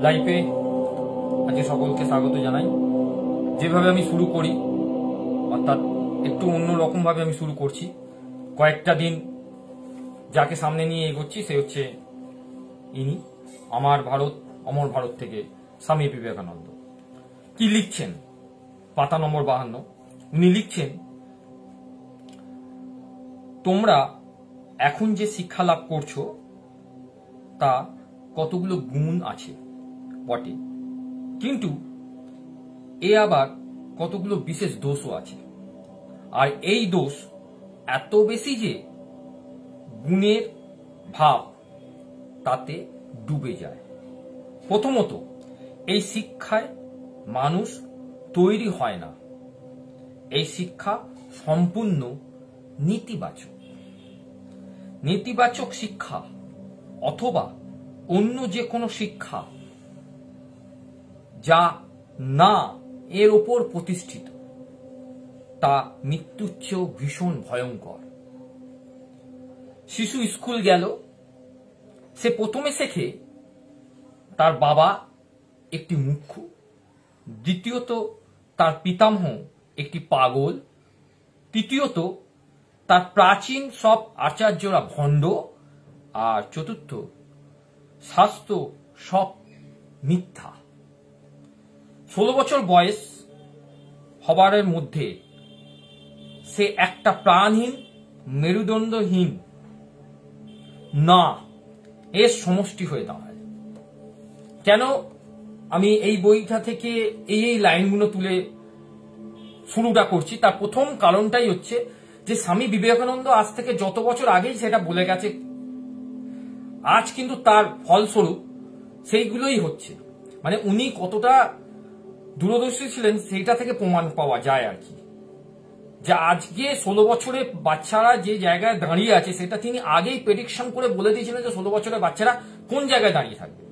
লাইফে আজকে সকলকে স্বাগত জানাই। যেভাবে আমি শুরু করি অর্থাৎ একটু অন্যরকম ভাবে আমি শুরু করছি। কয়েকটা দিন যাকে সামনে নিয়ে এগোচ্ছি সে হচ্ছে ইনি, আমার ভারত অমর ভারত থেকে স্বামী বিবেকানন্দ। কি লিখছেন? পাতা নম্বর 52। উনি লিখছেন, তোমরা এখন যে শিক্ষা লাভ করছো তা কতগুলো গুণ আছে বটে, কিন্তু এ আবার কতগুলো বিশেষ দোষও আছে। আর এই দোষ এত বেশি যে গুণের ভাব তাতে ডুবে যায়। প্রথমত, এই শিক্ষায় মানুষ তৈরি হয় না। এই শিক্ষা সম্পূর্ণ নেতিবাচক। নেতিবাচক শিক্ষা অথবা অন্য যে কোনো শিক্ষা যা না এর ওপর প্রতিষ্ঠিত তা মৃত্যুর চেয়েও ভীষণ ভয়ঙ্কর। শিশু স্কুল গেল, সে প্রথমে শেখে তার বাবা একটি মূর্খ, দ্বিতীয়ত তার পিতামহ একটি পাগল, তৃতীয়ত তার প্রাচীন সব আচার্যরা ভণ্ড, আর চতুর্থ শাস্ত্র সব মিথ্যা। 16 বছর বয়স হবার মধ্যে সে একটা প্রাণহীন, মেরুদণ্ডহীন না এর সমষ্টি হয়ে দাঁড়ায়। কেন আমি এই বইটা থেকে এই লাইনগুলো তুলে শুরুটা করছি, তার প্রথম কারণটাই হচ্ছে যে স্বামী বিবেকানন্দ আজ থেকে যত বছর আগেই সেটা বলে গেছে, আজ কিন্তু তার ফলস্বরূপ সেইগুলোই হচ্ছে। মানে উনি কতটা দূরদর্শী ছিলেন সেইটা থেকে প্রমাণ পাওয়া যায় আর কি। যে আজকে 16 বছরের বাচ্চারা যে জায়গায় দাঁড়িয়ে আছে সেটা তিনি আগেই প্রেডিকশন করে বলে দিয়েছিলেন যে 16 বছরের বাচ্চারা কোন জায়গায় দাঁড়িয়ে থাকবে।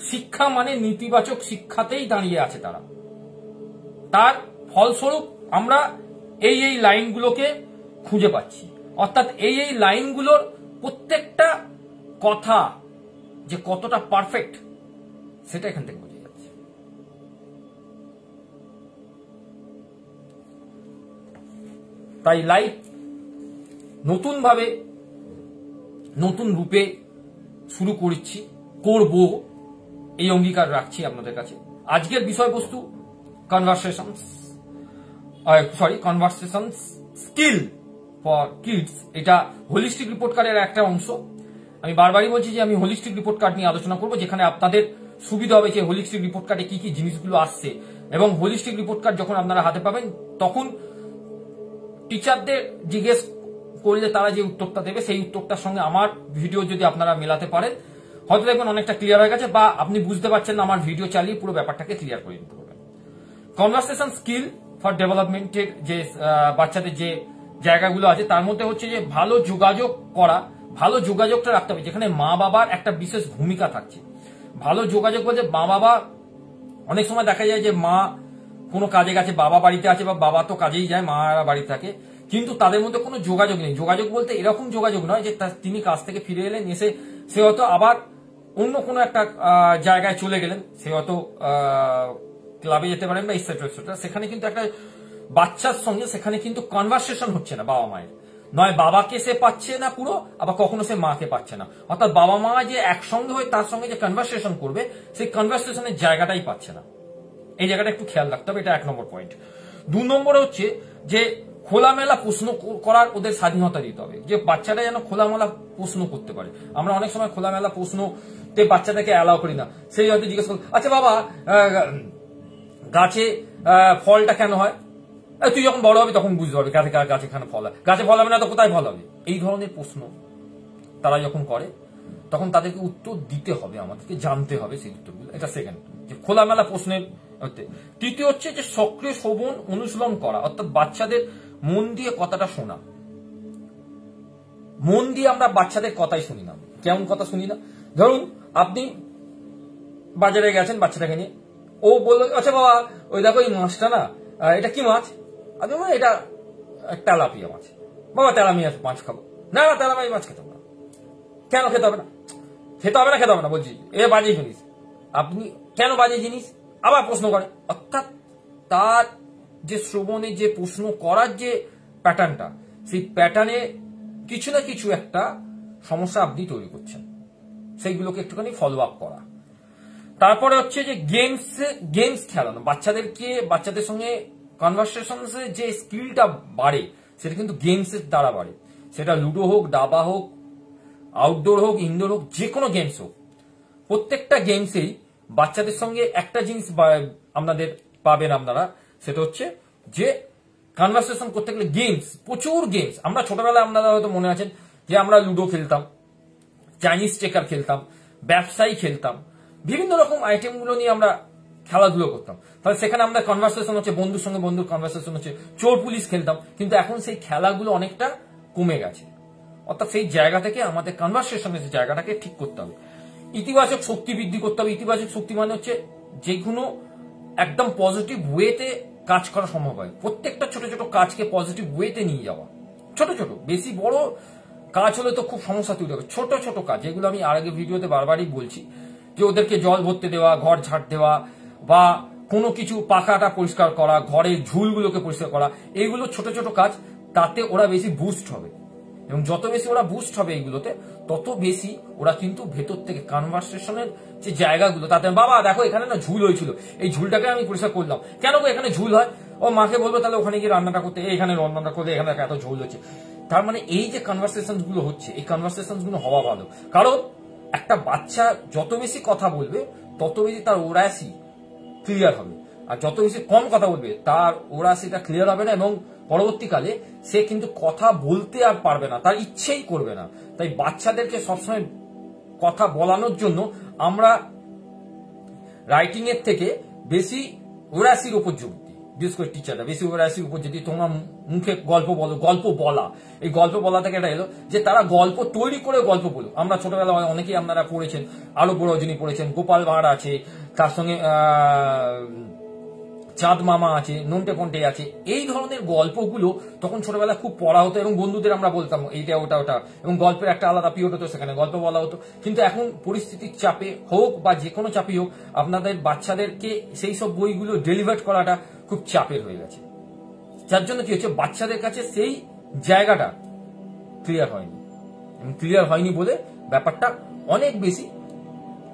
শিক্ষা মানে নেতিবাচক শিক্ষাতেই দাঁড়িয়ে আছে তারা। তার ফলস্বরূপ আমরা এই লাইনগুলোকে খুঁজে পাচ্ছি। অর্থাৎ এই লাইনগুলোর প্রত্যেকটা কথা যে কতটা পারফেক্ট সেটা এখান থেকে বোঝা যাচ্ছে। তাই লাইফ নতুন ভাবে নতুন রূপে শুরু করব এই অঙ্গীকার রাখছি আপনাদের কাছে। আজকের বিষয়বস্তু কনভারসেশন স্কিল ফর কিডস। এটা হোলিস্টিক রিপোর্ট কার্ডের একটা অংশ। আমি বারবারই বলছি যে আমি হোলিস্টিক রিপোর্ট কার্ড নিয়ে আলোচনা করব, যেখানে আপনাদের সুবিধা হবে যে হোলিস্টিক রিপোর্ট কার্ডে কি কি জিনিসগুলো আসছে, এবং হোলিস্টিক রিপোর্ট কার্ড যখন আপনারা হাতে পাবেন তখন টিচারদের জিজ্ঞেস করলে তারা যে উত্তরটা দেবে সেই উত্তরটার সঙ্গে আমার ভিডিও যদি আপনারা মেলাতে পারেন, হয়তো দেখবেন অনেকটা ক্লিয়ার হয়ে গেছে, বা আপনি বুঝতে পারছেন না আমার ভিডিও চালিয়ে পুরো ব্যাপারটাকে ক্লিয়ার করে দিতে পারবেন। কনভারসেশন স্কিল ফর ডেভেলপমেন্টের যে বাচ্চাদের যে জায়গাগুলো আছে তার মধ্যে হচ্ছে যে ভালো যোগাযোগ করা, ভালো যোগাযোগটা রাখতে হবে, যেখানে মা বাবার একটা বিশেষ ভূমিকা থাকছে। ভালো যোগাযোগ বলতে মা বাবা, অনেক সময় দেখা যায় যে মা কোনো কাজে গেছে, বাবা বাড়িতে আছে, বা বাবা তো কাজেই যায়, মারা বাড়ি থাকে, কিন্তু তাদের মধ্যে কোনো যোগাযোগ নেই। যোগাযোগ বলতে এরকম যোগাযোগ নয় যে তিনি কাজ থেকে ফিরে এলেন, এসে সে হয়তো আবার অন্য কোনো একটা জায়গায় চলে গেলেন, সে হয়তো ক্লাবে যেতে পারেন বা এটসেট্রা। সেখানে কিন্তু একটা বাচ্চার সঙ্গে সেখানে কিন্তু কনভারসেশন হচ্ছে না বাবা মায়ের। নয় বাবাকে সে পাচ্ছে না পুরো, আবার কখনো সে মাকে পাচ্ছে না। অর্থাৎ বাবা মা যে একসঙ্গে হয়ে তার সঙ্গে যে কনভারসেশন করবে সেই কনভারসেশনের জায়গাটাই পাচ্ছে না। এই জায়গাটা একটু খেয়াল রাখতে হবে, এটা 1 নম্বর পয়েন্ট। 2 নম্বরে হচ্ছে যে খোলামেলা প্রশ্ন করার ওদের স্বাধীনতা দিতে হবে, যে বাচ্চাটা যেন খোলামেলা প্রশ্ন করতে পারে। আমরা অনেক সময় খোলামেলা প্রশ্নতে বাচ্চাটাকে অ্যালাউ করি না। সেই হয়তো জিজ্ঞেস করল, আচ্ছা বাবা গাছে ফলটা কেন হয়? তুই যখন বড় হবে তখন বুঝতে পারবি গাছে কেন ফল হয়। গাছে ফল হবে না তো কোথায় ফল হবে? এই ধরনের প্রশ্ন তারা যখন করে তখন তাদেরকে উত্তর দিতে হবে, আমাদেরকে জানতে হবে সেই উত্তরগুলো। এটা সেকেন্ড, যে খোলামেলা প্রশ্নের। তৃতীয় হচ্ছে যে সক্রিয় শ্রবণ অনুশীলন করা, অর্থাৎ বাচ্চাদের মন দিয়ে কথাটা শোনা। মন দিয়ে আমরা বাচ্চাদের কথাই শুনি না। কেমন কথা শুনি না? ধরুন আপনি বাজারে গেছেন বাচ্চাটাকে নিয়ে, ও বললো, আচ্ছা বাবা ওই দেখো এই মাছটা না, এটা কি মাছ? আচ্ছা এটা তেলাপিয়া মাছ। বাবা তেলাপিয়া মাছ খাবো না? না তেলাপিয়া মাছ খেতে হবে না। কেন খেতে হবে না? খেতে হবে না বলছি, এ বাজে জিনিস। আপনি কেন বাজে জিনিস, আবার প্রশ্ন করে। অর্থাৎ তার যে শ্রবণে যে প্রশ্ন করার যে প্যাটার্নটা, সেই প্যাটার্নে কিছু না কিছু একটা সমস্যা আপনি তৈরি করছেন, সেইগুলোকে একটুখানি ফলো আপ করা। তারপরে হচ্ছে যে গেমস খেলানো, বাচ্চাদের সঙ্গে কনভারসেশনের যে স্কিলটা বাড়ে সেটা কিন্তু গেমসের দ্বারা বাড়ে। সেটা লুডো হোক, দাবা হোক, আউটডোর হোক, ইনডোর হোক, যে কোনো গেমস হোক, প্রত্যেকটা গেমসেই বাচ্চাদের সঙ্গে একটা জিনিস আপনাদের পাবেন আপনারা, সেটা হচ্ছে যে কনভারসেশন করতে গেলে গেমস, প্রচুর গেমস। আমরা ছোটবেলায় আপনারা হয়তো মনে আছেন যে আমরা লুডো খেলতাম, চাইনিজ চেকার খেলতাম, ব্যবসায়ী খেলতাম, বিভিন্ন রকম আইটেমগুলো নিয়ে আমরা খেলাধুলো করতাম। তাহলে সেখানে আমরা কনভারসেশন হচ্ছে, বন্ধুর সঙ্গে বন্ধুর কনভারসেশন হচ্ছে, চোর পুলিশ খেলতাম। কিন্তু এখন সেই খেলাগুলো অনেকটা কমে গেছে। অর্থাৎ সেই জায়গা থেকে আমাদের কনভারসেশনের জায়গাটাকে ঠিক করতে হবে, ইতিবাচক শক্তি বৃদ্ধি করতে হবে। ইতিবাচক শক্তি মানে হচ্ছে যেগুলো একদম পজিটিভ ওয়েতে কাজ করা সম্ভব হয়, প্রত্যেকটা ছোট ছোট কাজকে পজিটিভ ওয়েতে নিয়ে যাওয়া। ছোট ছোট, বেশি বড় কাজ হলে তো খুব সমস্যা তৈরি হবে। ছোট ছোট কাজ, যেগুলো আমি আর আগে ভিডিওতে বারবারই বলছি, যে ওদেরকে জল ভরতে দেওয়া, ঘর ঝাড় দেওয়া, বা কোনো কিছু পাখাটা পরিষ্কার করা, ঘরের ঝুলগুলোকে পরিষ্কার করা, এইগুলো ছোট ছোট কাজ। তাতে ওরা বেশি বুস্ট হবে, এবং যত বেশি ওরা বুস্ট হবে এইগুলোতে, তত বেশি ওরা কিন্তু ভেতর থেকে কনভারসেশনের যে জায়গাগুলো, তাতে বাবা দেখো এখানে না ঝুল হয়েছিল, এই ঝুলটাকে আমি পরিষ্কার করলাম। কেন এখানে ঝুল হয়? ও মাকে বলবো তাহলে ওখানে গিয়ে রান্নাটা করতে, এখানে রান্নাটা করতে, এখানে এত ঝুল হচ্ছে। তার মানে এই যে কনভারসেশন গুলো হচ্ছে, এই কনভারসেশন গুলো হওয়া ভালো। কারণ একটা বাচ্চা যত বেশি কথা বলবে, তত বেশি তার ওরাসি ক্লিয়ার হবে, আর যত বেশি কম কথা বলবে তার ওরাসিটা ক্লিয়ার হবে না, এবং পরবর্তীকালে সে কিন্তু কথা বলতে আর পারবে না, তার ইচ্ছেই করবে না। তাই বাচ্চাদেরকে সবসময় কথা বলানোর জন্য আমরা রাইটিং এর থেকে বেশি ওরাসির উপর জোর দিই। বিশেষ করে টিচাররা বেশি ওরাসির উপর যদি তোমার মুখে গল্প বলো, গল্প বলা, এই গল্প বলা থেকে এটা এলো যে তারা গল্প তৈরি করে গল্প বলো। আমরা ছোটবেলায় অনেকেই আপনারা পড়েছেন, আরো বড় যিনি পড়েছেন, গোপাল ভাঁড় আছে, তার সঙ্গে চাঁদ মামা আছে, নন্টে ফন্টে আছে। এই ধরনের গল্পগুলো তখন ছোটবেলায় খুব পড়া হতো, এবং বন্ধুদের আমরা বলতাম এইটা ওটা ওটা, এবং গল্পের একটা আলাদা পিরিয়ড হতো, সেখানে গল্প বলা হতো। কিন্তু এখন পরিস্থিতির চাপে হোক বা যে কোনো চাপেই হোক, আপনাদের বাচ্চাদেরকে সেই সব বইগুলো ডেলিভার করাটা খুব চাপের হয়ে গেছে। যার জন্য কি হচ্ছে, বাচ্চাদের কাছে সেই জায়গাটা ক্লিয়ার হয়নি, এবং ক্লিয়ার হয়নি বলে ব্যাপারটা অনেক বেশি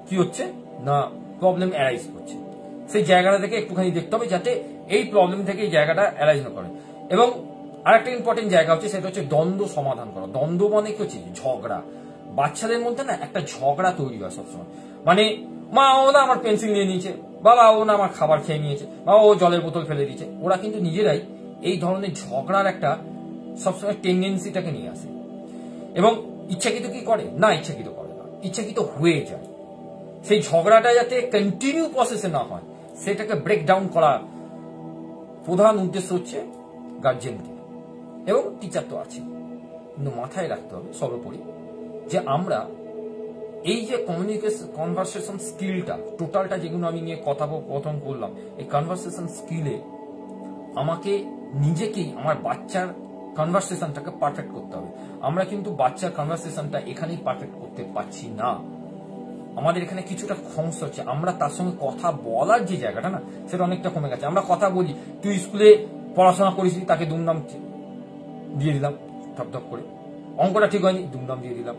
কি হচ্ছে না, প্রবলেম অ্যারাইজ করছে। সেই জায়গাটা থেকে একটুখানি দেখতে হবে যাতে এই প্রবলেম থেকে এই জায়গাটা অ্যারাইজ না করে। এবং আরেকটা ইম্পর্টেন্ট জায়গা হচ্ছে, সেটা হচ্ছে দ্বন্দ্ব সমাধান করা। দ্বন্দ্ব মানে কি হচ্ছে, ঝগড়া। বাচ্চাদের মধ্যে না একটা ঝগড়া তৈরি হয় সবসময়। মানে মা ও না আমার পেন্সিল নিয়ে নিয়েছে, বাবা ও না আমার খাবার খেয়ে নিয়েছে, বাবা ও জলের বোতল ফেলে দিয়েছে। ওরা কিন্তু নিজেরাই এই ধরনের ঝগড়ার একটা সবসময় টেন্ডেন্সিটাকে নিয়ে আসে, এবং ইচ্ছাকৃত কি করে না, ইচ্ছাকৃত করে না, ইচ্ছাকৃত হয়ে যায়। সেই ঝগড়াটা যাতে কন্টিনিউ প্রসেসে না হয়, সেটাকে ব্রেক ডাউন করা প্রধান উদ্দেশ্য হচ্ছে গার্জেনকে, এবং টিচার তো আছে। কিন্তু মাথায় রাখতে হবে সর্বোপরি যে আমরা এই যে কনভারসেশন স্কিলটা, টোটালটা যেগুলো আমি নিয়ে কথোপকথন করলাম, এই কনভারসেশন স্কিলে আমাকে নিজেকেই আমার বাচ্চার কনভারসেশনটাকে পারফেক্ট করতে হবে। আমরা কিন্তু বাচ্চার কনভারসেশনটা এখানেই পারফেক্ট করতে পারছি না। আমাদের এখানে কিছুটা সমস্যা হচ্ছে, আমরা তার সঙ্গে কথা বলার যে জায়গাটা না, সেটা অনেকটা কমে গেছে। আমরা কথা বলি, তুই স্কুলে পড়াশোনা করিস, তাকে দুমদাম দিয়ে দিলাম ধপ করে, অঙ্কটা ঠিক হয়নি দুমদাম দিয়ে দিলাম,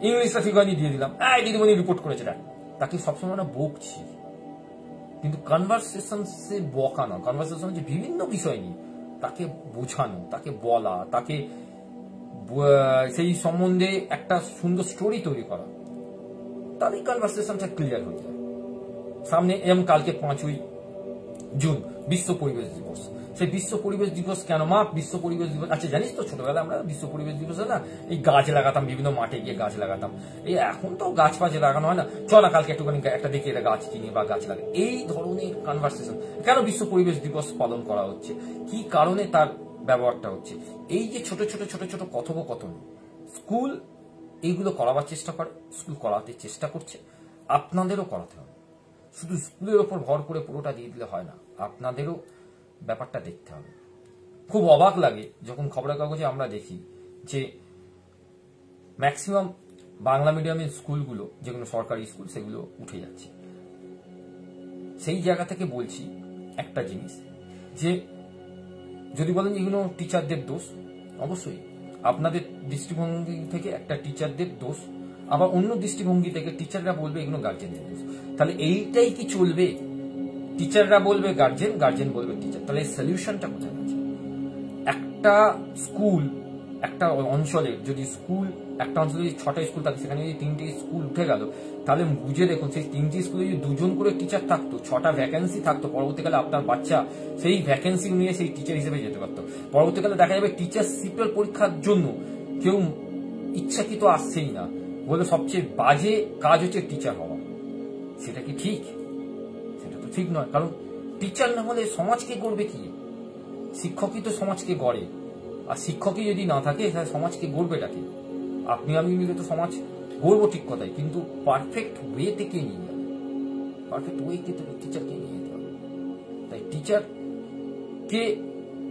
ইংলিশটা ঠিক হয়নি দিয়ে দিলাম, দিদিমণি রিপোর্ট করেছে, তাকে সবসময় আমরা বকছি। কিন্তু কনভারসেশন সে বকা না, কনভারসেশন হচ্ছে বিভিন্ন বিষয় নিয়ে তাকে বোঝানো, তাকে বলা, তাকে সেই সম্বন্ধে একটা সুন্দর স্টোরি তৈরি করা, তাহলে কনভারসেশনটা ক্লিয়ার হয়ে যায়। সামনে এরকম কালকে 5ই জুন বিশ্ব পরিবেশ দিবস। সেই বিশ্ব পরিবেশ দিবস কেন মা, বিশ্ব পরিবেশ দিবস, আচ্ছা জানিস তো ছোটবেলায় আমরা বিশ্ব পরিবেশ দিবসে না এই গাছ লাগাতাম, বিভিন্ন মাঠে গিয়ে গাছ লাগাতাম। এই এখন তো গাছ ফাছ লাগানো হয় না, চল না কালকে একটুখানি একটা দেখে এটা গাছ কিনে বা গাছ লাগে। এই ধরনের কনভারসেশন কেন বিশ্ব পরিবেশ দিবস পালন করা হচ্ছে, কি কারণে তার ব্যবহারটা হচ্ছে, এই যে ছোট ছোট ছোট ছোট কথোপকথন স্কুল এইগুলো করাবার চেষ্টা করে, স্কুল করাতে চেষ্টা করছে, আপনাদেরও করাতে হবে। শুধু স্কুলের ওপর ভর করে পুরোটা দিয়ে দিলে হয় না, আপনাদেরও ব্যাপারটা দেখতে হবে। খুব অবাক লাগে যখন খবরের কাগজে আমরা দেখি যে ম্যাক্সিমাম বাংলা মিডিয়ামের স্কুলগুলো, যেগুলো সরকারি স্কুল, সেগুলো উঠে যাচ্ছে। সেই জায়গা থেকে বলছি একটা জিনিস, যে যদি বলেন এগুলো টিচারদের দোষ, অবশ্যই আপনাদের দৃষ্টিভঙ্গি থেকে একটা টিচারদের দোষ, আবার অন্য দৃষ্টিভঙ্গি থেকে টিচাররা বলবে এগুলো গার্জেনদের দোষ। তাহলে এইটাই কি চলবে? টিচাররা বলবে গার্জেন, গার্জেন বলবে টিচার, তাহলে সলিউশনটা কোথায় আছে? একটা স্কুল, একটা অঞ্চলের যদি স্কুল, একটা অঞ্চলে যদি 6টা স্কুল থাকে, সেখানে যদি 3টে স্কুল উঠে গেল, তাহলে বুঝে দেখুন সেই 3টে স্কুলে যদি 2জন করে টিচার থাকতো, 6টা ভ্যাকেন্সি থাকতো, পরবর্তীকালে আপনার বাচ্চা সেই ভ্যাকেন্সি নিয়ে সেই টিচার হিসেবে যেতে পারতো। পরবর্তীকালে দেখা যাবে টিচারশিপের পরীক্ষার জন্য কেউ ইচ্ছাকৃত আসছেই না, বলে সবচেয়ে বাজে কাজ হচ্ছে টিচার হওয়া। সেটা কি ঠিক? সেটা তো ঠিক নয়, কারণ টিচার না হলে সমাজকে গড়বে কি? শিক্ষকই তো সমাজকে গড়ে, আর শিক্ষকই যদি না থাকে তাহলে সমাজকে গড়বেটা কি? আপনি আমি মিলে তো সমাজ গড়বো ঠিক কথাই, কিন্তু পারফেক্ট ওয়েতে কে নিয়ে যাবে? পারফেক্ট ওয়েতে তো টিচারকে নিয়ে যেতে হবে। তাই টিচারকে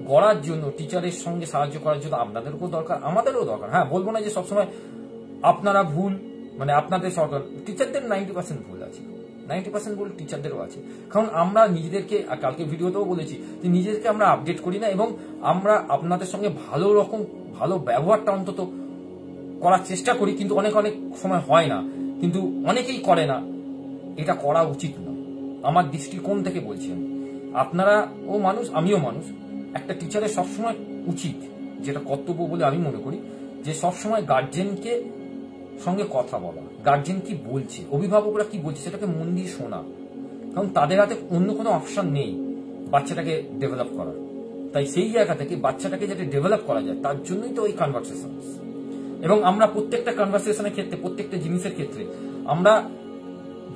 গড়ার জন্য, টিচারের সঙ্গে সাহায্য করার জন্য আপনাদেরও দরকার, আমাদেরও দরকার। হ্যাঁ, বলবো না যে সবসময় আপনারা ভুল, মানে আপনাদের সরকার, টিচারদের 90% ভুল আছে, 90% ভুল টিচারদেরও আছে। কারণ আমরা নিজেদেরকে, আর কালকে ভিডিওতেও বলেছি যে নিজেদেরকে আমরা আপডেট করি না, এবং আমরা আপনাদের সঙ্গে ভালো ব্যবহারটা অন্তত করার চেষ্টা করি, কিন্তু অনেক সময় হয় না, কিন্তু অনেকেই করে না। এটা করা উচিত না, আমার দৃষ্টিকোণ থেকে বলছি আমি। আপনারা ও মানুষ, আমিও মানুষ। একটা টিচারের সবসময় উচিত, যেটা কর্তব্য বলে আমি মনে করি, যে সবসময় গার্জেনকে সঙ্গে কথা বলা, গার্জেন কি বলছে, অভিভাবকরা কি বলছে সেটাকে মন দিয়ে শোনা। কারণ তাদের হাতে অন্য কোনো অপশন নেই বাচ্চাটাকে ডেভেলপ করার। তাই সেই জায়গা থেকে বাচ্চাটাকে যাতে ডেভেলপ করা যায়, তার জন্যই তো ওই কনভারসেশন। এবং আমরা প্রত্যেকটা কনভারসেশনের ক্ষেত্রে, প্রত্যেকটা জিনিসের ক্ষেত্রে আমরা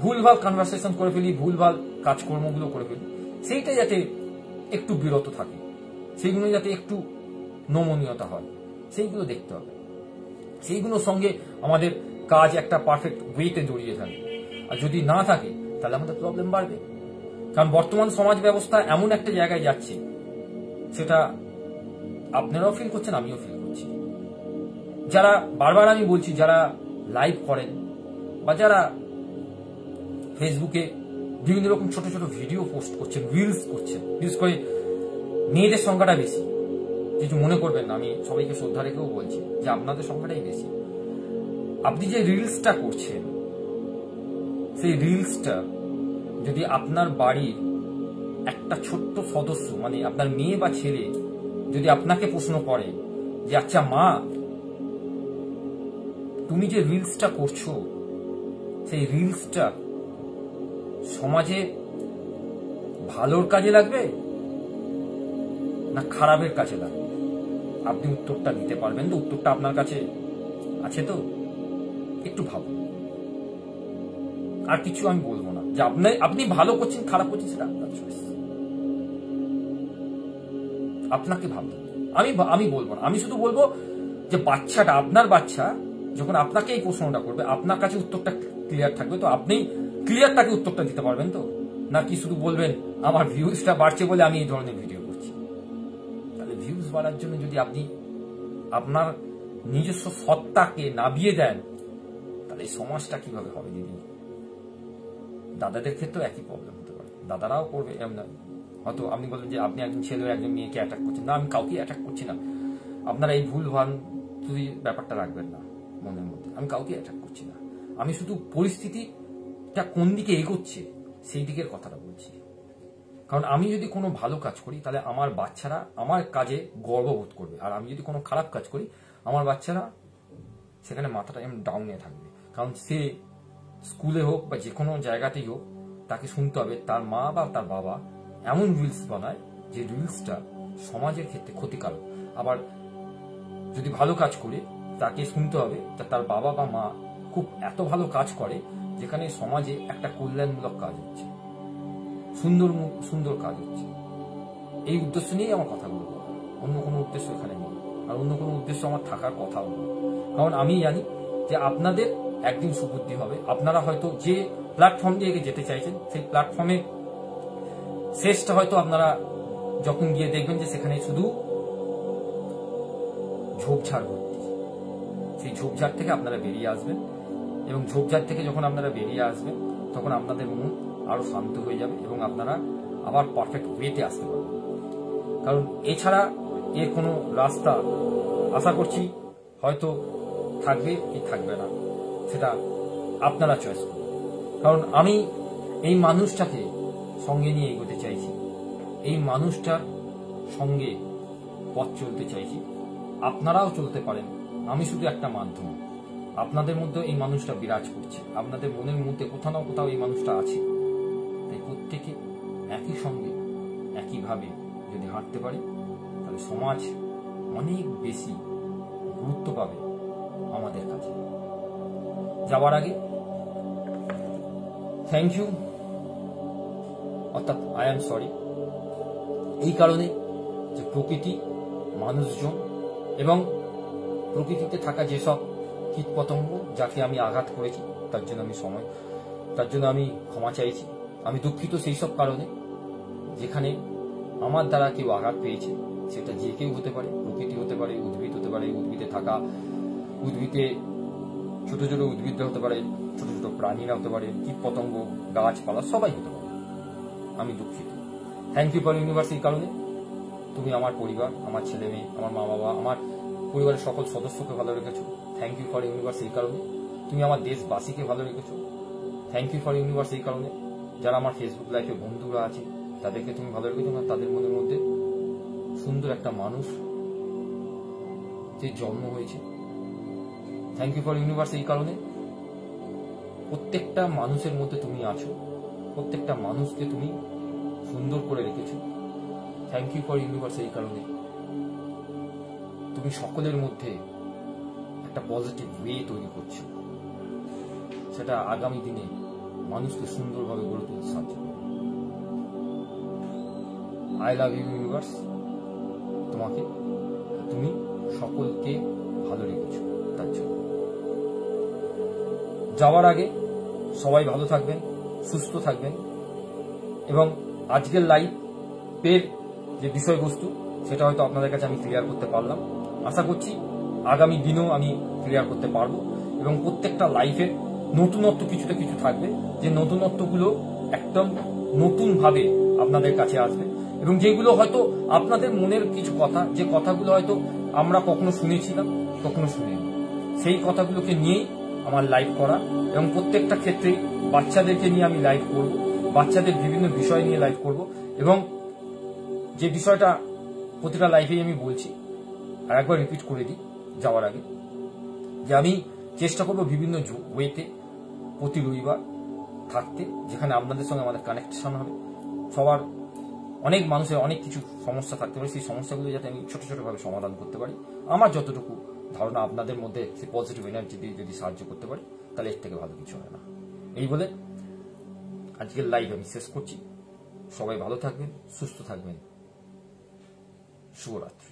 ভুলভাল কনভারসেশন করে ফেলি, ভুলভাল কাজকর্মগুলো করে ফেলি। সেইটা যাতে একটু বিরত থাকে, সেইগুলো যাতে একটু নমনীয়তা হয়, সেইগুলো দেখতে হবে। সেইগুলোর সঙ্গে আমাদের কাজ একটা পারফেক্ট ওয়েতে জড়িয়ে থাকে। আর যদি না থাকে তাহলে আমাদের প্রবলেম বাড়বে। কারণ বর্তমান সমাজ ব্যবস্থা এমন একটা জায়গায় যাচ্ছে, সেটা আপনারাও ফিল করছেন, আমিও ফিল করছি। যারা, বারবার আমি বলছি, যারা লাইভ করেন বা যারা ফেসবুকে বিভিন্ন রকম ছোট ছোট ভিডিও পোস্ট করছেন, রিলস করছেন, বিশেষ করে মেয়েদের সংখ্যাটা বেশি। কিছু মনে করবেন না, আমি সবাইকে শ্রদ্ধা রেখেও বলছি যে আপনাদের সংখ্যাটাই বেশি। আপনি যে রিলসটা করছেন, সেই রিলসটা যদি আপনার বাড়ির একটা ছোট্ট সদস্য, মানে আপনার মেয়ে বা ছেলে, যদি আপনাকে প্রশ্ন করে যে আচ্ছা মা, তুমি যে রিলসটা করছো, সেই রিলসটা সমাজে ভালোর কাজে লাগবে না খারাপের কাজে লাগবে, আপনি উত্তরটা দিতে পারবেন তো? উত্তরটা আপনার কাছে আছে তো? একটু ভাবুন। আর কিছু আমি বলবো না, যে আপনি ভালো করছেন খারাপ করছেন সেটা আপনার চয়েস, আপনাকে ভাবতে। আমি বলবো না, আমি শুধু বলবো যে বাচ্চাটা, আপনার বাচ্চা যখন আপনাকে এই প্রশ্নটা করবে, আপনার কাছে উত্তরটা ক্লিয়ার থাকবে তো? আপনি ক্লিয়ার তাকে উত্তরটা দিতে পারবেন তো? নাকি শুধু বলবেন আমার ভিউজটা বাড়ছে বলে আমি এই ধরনের ভিডিও করছি? তাহলে ভিউজ বাড়ার জন্য যদি আপনি আপনার নিজস্ব সত্তাকে নাবিয়ে দেন, তাহলে এই সমাজটা কিভাবে হবে দিদি? দাদাদের ক্ষেত্রেও একই প্রবলেম হতে পারে, দাদারাও করবে এমন। হয়তো আপনি বলবেন যে আপনি একজন ছেলে একজন মেয়েকে অ্যাটাক করছেন। না, আমি কাউকে অ্যাটাক করছি না। আপনারা এই ভুল ভান যদি ব্যাপারটা রাখবেন না মনের মধ্যে, আমি কাউকে অ্যাটাক করছি না। আমি শুধু পরিস্থিতিটা কোন দিকে এগোচ্ছে সেই দিকের কথাটা বলছি। কারণ আমি যদি কোনো ভালো কাজ করি, তাহলে আমার বাচ্চারা আমার কাজে গর্ববোধ করবে, আর আমি যদি কোনো খারাপ কাজ করি, আমার বাচ্চারা সেখানে মাথাটা এমন ডাউনে থাকবে। কারণ সে স্কুলে হোক বা যে কোনো জায়গাতেই হোক, তাকে শুনতে হবে তার মা বা তার বাবা এমন রিলস বানায় যে রিলসটা সমাজের ক্ষেত্রে ক্ষতিকারক। আবার যদি ভালো কাজ করে, তাকে শুনতে হবে তার বাবা বা মা খুব এত ভালো কাজ করে যেখানে সমাজে একটা কল্যাণমূলক কাজ হচ্ছে, সুন্দর কাজ হচ্ছে। এই উদ্দেশ্য নিয়েই আমার কথাগুলো বলা, অন্য কোনো উদ্দেশ্য এখানে নেই, আর অন্য কোনো উদ্দেশ্য আমার থাকার কথাও নয়। কারণ আমি জানি যে আপনাদের একদিন সুবুদ্ধি হবে। আপনারা হয়তো যে প্ল্যাটফর্ম দিয়ে যেতে চাইছেন, সেই প্ল্যাটফর্মে শেষটা হয়তো আপনারা যখন গিয়ে দেখবেন যে সেখানে শুধু ঝোপঝাড় ভর্তি। সেই ঝোপঝাড় থেকে আপনারা বেরিয়ে আসবেন, এবং ঝোপঝাড় থেকে যখন আপনারা বেরিয়ে আসবেন, তখন আপনাদের মন আরো শান্ত হয়ে যাবে এবং আপনারা আবার পারফেক্ট ওয়েতে আসতে পারবেন। কারণ এছাড়া এর কোনো রাস্তা আশা করছি হয়তো থাকবে কি থাকবে না, সেটা আপনারা চয়েস করুন। কারণ আমি এই মানুষটাকে সঙ্গে নিয়ে এগোতে চাইছি, এই মানুষটার সঙ্গে পথ চলতে চাইছি। আপনারাও চলতে পারেন, আমি শুধু একটা মাধ্যম। আপনাদের মধ্যে এই মানুষটা বিরাজ করছে, আপনাদের মনের মধ্যে কোথাও না কোথাও এই মানুষটা আছে। তাই প্রত্যেকে একই সঙ্গে একইভাবে যদি হাঁটতে পারে তাহলে সমাজ অনেক বেশি গুরুত্ব পাবে আমাদের কাছে। যাওয়ার আগে থ্যাংক ইউ, অর্থাৎ আই এম সরি এই কারণে যে প্রকৃতি, মানুষজন এবং প্রকৃতিতে থাকা যেসব কীটপতঙ্গ যাকে আমি আঘাত করেছি তার জন্য আমি ক্ষমা চাইছি। আমি দুঃখিত সেই সব কারণে যেখানে আমার দ্বারা কেউ আঘাত পেয়েছে, সেটা যে কেউ হতে পারে, প্রকৃতি হতে পারে, উদ্ভিদ হতে পারে, উদ্ভিদে ছোট ছোট উদ্ভিদরা হতে পারে, ছোট ছোট প্রাণীরা হতে পারে, কীটপতঙ্গ, গাছপালা সবাই হতে পারে। আমি দুঃখিত। থ্যাংক ইউ ফর ইউনিভার্স এই কারণে তুমি আমার পরিবার, আমার ছেলে মেয়ে, আমার মা বাবা, আমার পরিবারের সকল সদস্যকে ভালো রেখেছো। থ্যাংক ইউ ফর ইউনিভার্স এই কারণে তুমি আমার দেশবাসীকে ভালো রেখেছো। থ্যাংক ইউ ফর ইউনিভার্স এই কারণে যারা আমার ফেসবুক লাইভে বন্ধুরা আছে তাদেরকে তুমি ভালো রেখেছো, না তাদের মনের মধ্যে সুন্দর একটা মানুষ যে জন্ম হয়েছে। থ্যাংক ইউ ফর ইউনিভার্স এই কারণে প্রত্যেকটা মানুষের মধ্যে তুমি আছো, প্রত্যেকটা মানুষকে তুমি সুন্দর করে রেখেছো। থ্যাংক ইউ ফর ইউনিভার্স এই কারণে তুমি সকলের মধ্যে একটা পজিটিভ ওয়ে তৈরি করছো, সেটা আগামী দিনে মানুষকে সুন্দরভাবে গড়ে তুলতে সাহায্য করবে। আই লাভ ইউ ইউনিভার্স, তোমাকে, তুমি সকলকে ভালো রেখেছো তার জন্য। যাওয়ার আগে সবাই ভালো থাকবেন, সুস্থ থাকবেন এবং আজকের লাইভের যে বিষয়বস্তু সেটা হয়তো আপনাদের কাছে আমি ক্লিয়ার করতে পারলাম। আশা করছি আগামী দিনেও আমি ক্লিয়ার করতে পারবো এবং প্রত্যেকটা লাইফের নতুনত্ব কিছুটা কিছু থাকবে, যে নতুনত্বগুলো একদম নতুন ভাবে আপনাদের কাছে আসবে এবং যেগুলো হয়তো আপনাদের মনের কিছু কথা, যে কথাগুলো হয়তো আমরা কখনো শুনেছিলাম কখনো শুনিনি, সেই কথাগুলোকে নিয়েই আমার লাইভ করা এবং প্রত্যেকটা ক্ষেত্রে বাচ্চাদেরকে নিয়ে আমি লাইভ করব, বাচ্চাদের বিভিন্ন বিষয় নিয়ে লাইভ করব এবং যে বিষয়টা প্রতিটা লাইভেই আমি বলছি আর একবার রিপিট করে দিই যাওয়ার আগে, যে আমি চেষ্টা করব বিভিন্ন ওয়েতে প্রতি রবিবার থাকতে, যেখানে আপনাদের সঙ্গে আমাদের কানেকশন হবে। সবার অনেক মানুষের অনেক কিছু সমস্যা থাকতে পারে, সেই সমস্যাগুলো যাতে আমি ছোট ছোটভাবে সমাধান করতে পারি, আমার যতটুকু ধারণা আপনাদের মধ্যে সেই পজিটিভ এনার্জি দিয়ে যদি সাহায্য করতে পারি তাহলে এর থেকে ভালো কিছু হয় না। এই বলে আজকের লাইভ আমি শেষ করছি। সবাই ভালো থাকবেন, সুস্থ থাকবেন। শুভরাত্রি।